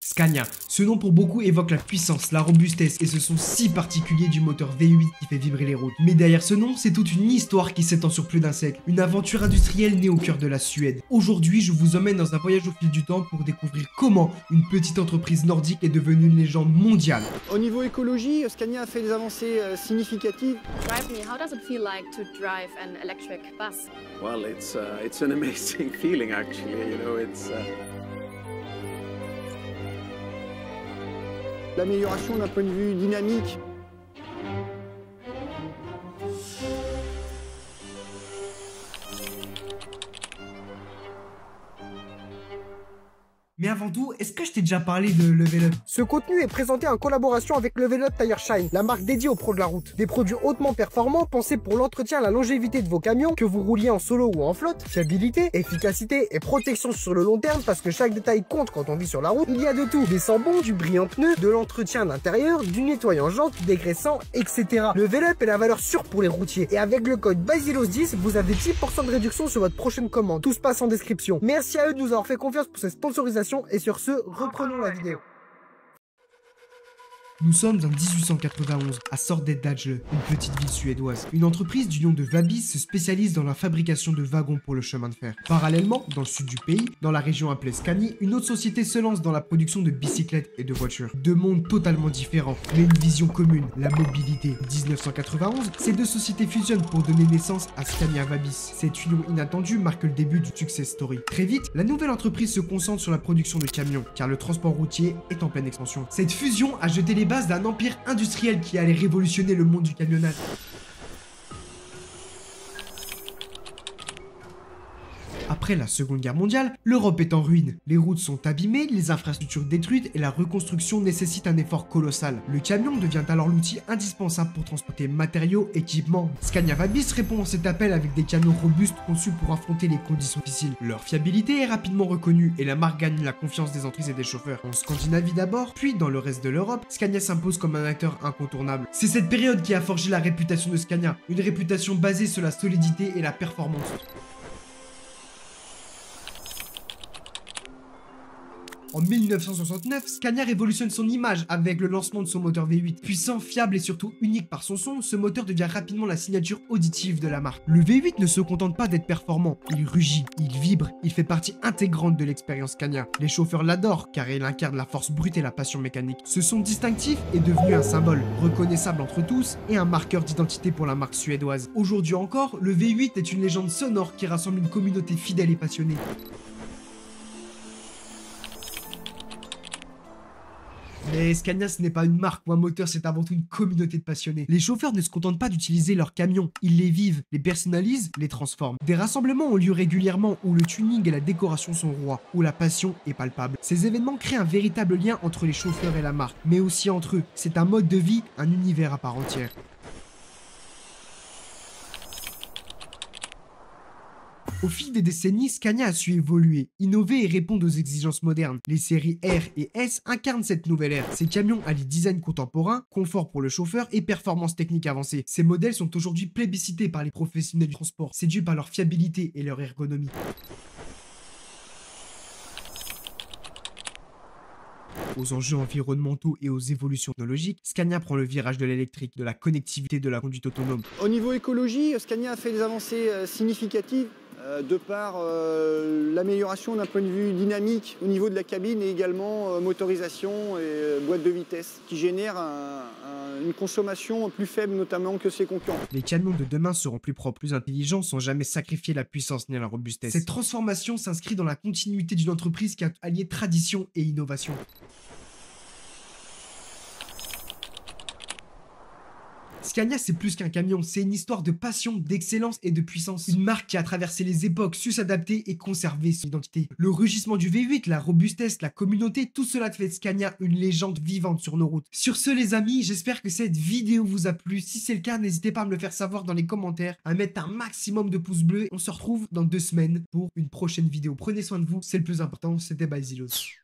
Scania, ce nom pour beaucoup évoque la puissance, la robustesse et ce son si particulier du moteur V8 qui fait vibrer les routes. Mais derrière ce nom, c'est toute une histoire qui s'étend sur plus d'un siècle, une aventure industrielle née au cœur de la Suède. Aujourd'hui, je vous emmène dans un voyage au fil du temps pour découvrir comment une petite entreprise nordique est devenue une légende mondiale. Au niveau écologie, Scania a fait des avancées significatives. Drive me. How does it feel like to drive an electric bus? Well, it's an amazing feeling actually. You know, L'amélioration d'un point de vue dynamique. Mais avant tout, est-ce que je t'ai déjà parlé de Level Up? Ce contenu est présenté en collaboration avec Level Up Tire Shine, la marque dédiée aux pros de la route. Des produits hautement performants pensés pour l'entretien et la longévité de vos camions, que vous rouliez en solo ou en flotte. Fiabilité, efficacité et protection sur le long terme parce que chaque détail compte quand on vit sur la route. Il y a de tout, des sambons, du brillant pneu, de l'entretien d'intérieur, du nettoyant jante, dégraissant, etc. Level Up est la valeur sûre pour les routiers. Et avec le code BASILOS10, vous avez 10% de réduction sur votre prochaine commande. Tout se passe en description. Merci à eux de nous avoir fait confiance pour cette sponsorisation. Et sur ce, reprenons la vidéo. Nous sommes en 1891 à Sordet-Dajle, une petite ville suédoise. Une entreprise du nom de Vabis se spécialise dans la fabrication de wagons pour le chemin de fer. Parallèlement, dans le sud du pays, dans la région appelée Scanie, une autre société se lance dans la production de bicyclettes et de voitures. Deux mondes totalement différents, mais une vision commune, la mobilité. 1991, ces deux sociétés fusionnent pour donner naissance à Scania Vabis. Cette union inattendue marque le début du success story. Très vite, la nouvelle entreprise se concentre sur la production de camions, car le transport routier est en pleine expansion. Cette fusion a jeté les bases d'un empire industriel qui allait révolutionner le monde du camionnage. Après la Seconde Guerre mondiale, l'Europe est en ruine. Les routes sont abîmées, les infrastructures détruites et la reconstruction nécessite un effort colossal. Le camion devient alors l'outil indispensable pour transporter matériaux, équipements. Scania Vabis répond à cet appel avec des camions robustes conçus pour affronter les conditions difficiles. Leur fiabilité est rapidement reconnue et la marque gagne la confiance des entreprises et des chauffeurs. En Scandinavie d'abord, puis dans le reste de l'Europe, Scania s'impose comme un acteur incontournable. C'est cette période qui a forgé la réputation de Scania, une réputation basée sur la solidité et la performance. En 1969, Scania révolutionne son image avec le lancement de son moteur V8. Puissant, fiable et surtout unique par son son, ce moteur devient rapidement la signature auditive de la marque. Le V8 ne se contente pas d'être performant, il rugit, il vibre, il fait partie intégrante de l'expérience Scania. Les chauffeurs l'adorent car il incarne la force brute et la passion mécanique. Ce son distinctif est devenu un symbole, reconnaissable entre tous et un marqueur d'identité pour la marque suédoise. Aujourd'hui encore, le V8 est une légende sonore qui rassemble une communauté fidèle et passionnée. Mais Scania, ce n'est pas une marque ou un moteur, c'est avant tout une communauté de passionnés. Les chauffeurs ne se contentent pas d'utiliser leurs camions, ils les vivent, les personnalisent, les transforment. Des rassemblements ont lieu régulièrement où le tuning et la décoration sont rois, où la passion est palpable. Ces événements créent un véritable lien entre les chauffeurs et la marque, mais aussi entre eux. C'est un mode de vie, un univers à part entière. Au fil des décennies, Scania a su évoluer, innover et répondre aux exigences modernes. Les séries R et S incarnent cette nouvelle ère. Ces camions allient design contemporain, confort pour le chauffeur et performance technique avancée. Ces modèles sont aujourd'hui plébiscités par les professionnels du transport, séduits par leur fiabilité et leur ergonomie. Aux enjeux environnementaux et aux évolutions technologiques, Scania prend le virage de l'électrique, de la connectivité, de la conduite autonome. Au niveau écologie, Scania a fait des avancées significatives de par l'amélioration d'un point de vue dynamique au niveau de la cabine et également motorisation et boîte de vitesse qui génère une consommation plus faible notamment que ses concurrents. Les camions de demain seront plus propres, plus intelligents sans jamais sacrifier la puissance ni la robustesse. Cette transformation s'inscrit dans la continuité d'une entreprise qui a allié tradition et innovation. Scania, c'est plus qu'un camion, c'est une histoire de passion, d'excellence et de puissance. Une marque qui a traversé les époques, su s'adapter et conserver son identité. Le rugissement du V8, la robustesse, la communauté, tout cela fait de Scania une légende vivante sur nos routes. Sur ce les amis, j'espère que cette vidéo vous a plu. Si c'est le cas, n'hésitez pas à me le faire savoir dans les commentaires, à mettre un maximum de pouces bleus. On se retrouve dans 2 semaines pour une prochaine vidéo. Prenez soin de vous, c'est le plus important, c'était BASILOS.